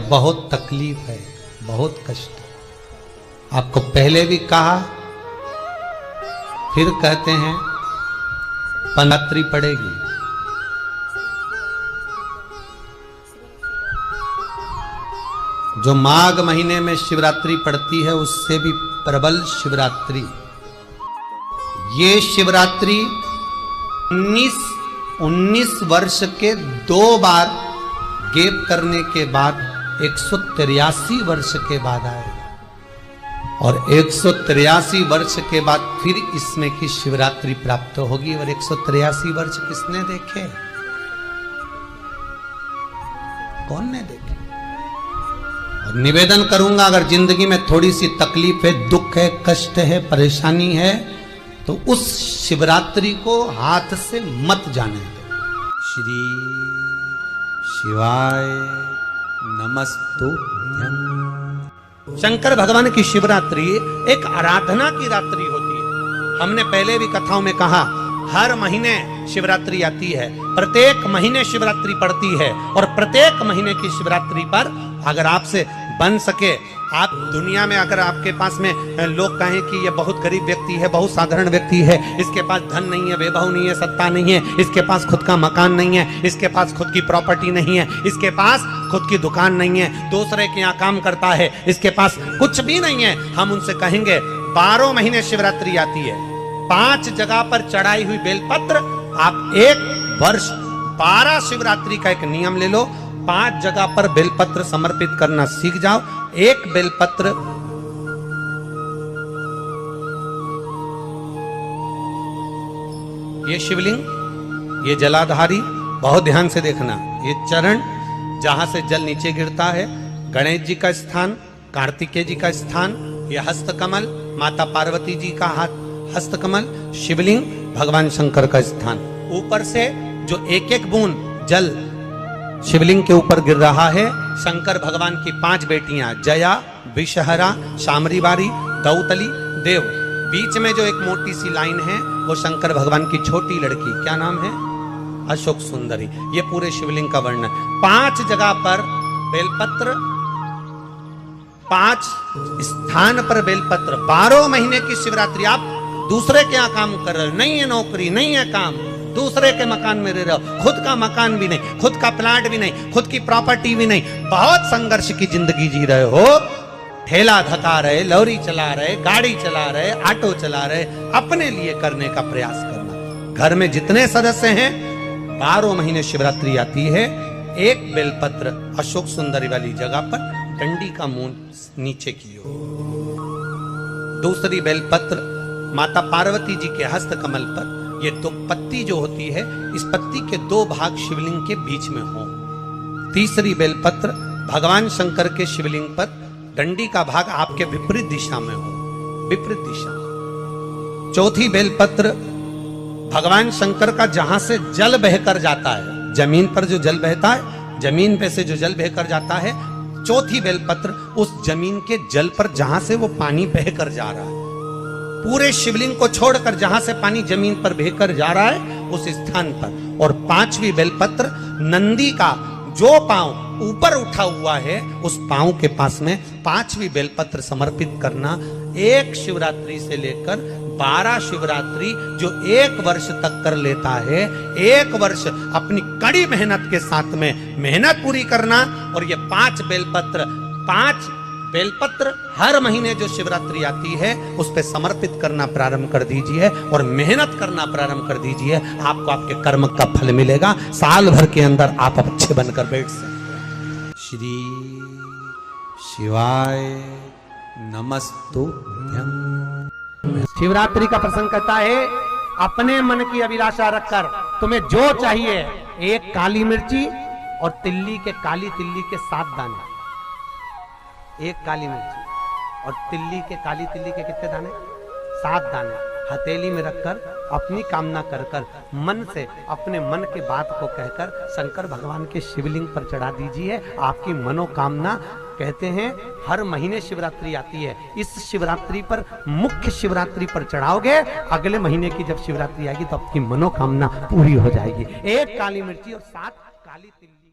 बहुत तकलीफ है, बहुत कष्ट है। आपको पहले भी कहा, फिर कहते हैं पंद्री पड़ेगी। जो माघ महीने में शिवरात्रि पड़ती है उससे भी प्रबल शिवरात्रि। ये शिवरात्रि 19 वर्ष के 2 बार गैप करने के बाद 183 वर्ष के बाद आएगा, और 183 वर्ष के बाद फिर इसमें की शिवरात्रि प्राप्त होगी। और 183 वर्ष किसने देखे? कौन ने देखे? और निवेदन करूंगा, अगर जिंदगी में थोड़ी सी तकलीफ है, दुख है, कष्ट है, परेशानी है, तो उस शिवरात्रि को हाथ से मत जाने दो। श्री शिवाय नमस्तुभ्यं। शंकर भगवान की शिवरात्रि एक आराधना की रात्रि होती है। हमने पहले भी कथाओं में कहा, हर महीने शिवरात्रि आती है, प्रत्येक महीने शिवरात्रि पड़ती है, और प्रत्येक महीने की शिवरात्रि पर अगर आपसे बन सके, आप दुनिया में अगर आपके पास में लोग कहें कि ये बहुत गरीब व्यक्ति है, बहुत साधारण व्यक्ति है, इसके पास धन नहीं है, वैभव नहीं है, सत्ता नहीं है, इसके पास खुद का मकान नहीं है, इसके पास खुद की प्रॉपर्टी नहीं है, इसके पास खुद की दुकान नहीं है, दूसरे के यहाँ काम करता है, इसके पास कुछ भी नहीं है, हम उनसे कहेंगे 12 महीने शिवरात्रि आती है, 5 जगह पर चढ़ाई हुई बेलपत्र, आप 1 वर्ष 12 शिवरात्रि का एक नियम ले लो, 5 जगह पर बेलपत्र समर्पित करना सीख जाओ। एक बेलपत्र ये शिवलिंग, ये जलाधारी, बहुत ध्यान से देखना, ये चरण जहां से जल नीचे गिरता है, गणेश जी का स्थान, कार्तिकेय जी का स्थान, ये हस्तकमल, माता पार्वती जी का हस्तकमल, शिवलिंग, भगवान शंकर का स्थान। ऊपर से जो एक एक बूंद जल शिवलिंग के ऊपर गिर रहा है, शंकर भगवान की 5 बेटियां, जया, विषहरा, शामरीबारी, दौतली, देव। बीच में जो एक मोटी सी लाइन है वो शंकर भगवान की छोटी लड़की, क्या नाम है? अशोक सुंदरी। ये पूरे शिवलिंग का वर्णन। 5 जगह पर बेलपत्र, 5 स्थान पर बेलपत्र। 12 महीने की शिवरात्रि। आप दूसरे के यहाँ काम कर रहे हो, नहीं है नौकरी, नहीं है काम, दूसरे के मकान में रह रहे हो, खुद का मकान भी नहीं, खुद का प्लाट भी नहीं, खुद की प्रॉपर्टी भी नहीं, बहुत संघर्ष की जिंदगी जी रहे हो, ठेला धका रहे, लॉरी चला रहे, गाड़ी चला रहे, ऑटो चला रहे, अपने लिए करने का प्रयास करना। घर में जितने सदस्य हैं, 12 महीने शिवरात्रि आती है, एक बेलपत्र अशोक सुंदरी वाली जगह पर डंडी का मुंह नीचे की ओर, दूसरी बेलपत्र माता पार्वती जी के हस्त कमल पर। ये 2 पत्ती जो होती है, इस पत्ती के 2 भाग शिवलिंग के बीच में हो। तीसरी बेलपत्र भगवान शंकर के शिवलिंग पर, डंडी का भाग आपके विपरीत दिशा में हो, विपरीत दिशा। चौथी बेलपत्र भगवान शंकर का जहां से जल बहकर जाता है, जमीन पर जो जल बहता है, जमीन पे से जो जल बहकर जाता है, चौथी बेलपत्र उस जमीन के जल पर जहां से वो पानी बहकर जा रहा है, पूरे शिवलिंग को छोड़कर जहां से पानी जमीन पर बहकर जा रहा है उस स्थान पर। और 5वीं बेलपत्र नंदी का जो पांव ऊपर उठा हुआ है, उस पांव के पास में 5वीं बेलपत्र समर्पित करना। एक शिवरात्रि से लेकर 12 शिवरात्रि जो 1 वर्ष तक कर लेता है, 1 वर्ष अपनी कड़ी मेहनत के साथ में मेहनत पूरी करना। और ये 5 बेलपत्र हर महीने जो शिवरात्रि आती है उस पे समर्पित करना प्रारंभ कर दीजिए और मेहनत करना प्रारंभ कर दीजिए। आपको आपके कर्म का फल मिलेगा। साल भर के अंदर आप अच्छे बनकर बैठ सकते। श्री शिवाय नमस्तुभ्यं। शिवरात्रि का प्रसंग कहता है, अपने मन की अभिलाषा रखकर तुम्हें जो चाहिए, एक काली मिर्ची और तिल्ली के, काली तिल्ली के 7 दाने, एक काली मिर्ची और काली तिल्ली के कितने दाने? 7 दाने हथेली में रखकर अपनी कामना कर कर मन से अपने मन के बात को कहकर शंकर भगवान के शिवलिंग पर चढ़ा दीजिए। आपकी मनोकामना, कहते हैं हर महीने शिवरात्रि आती है, इस शिवरात्रि पर, मुख्य शिवरात्रि पर चढ़ाओगे, अगले महीने की जब शिवरात्रि आएगी तो आपकी मनोकामना पूरी हो जाएगी। एक काली मिर्ची और 7 काली तिल्ली।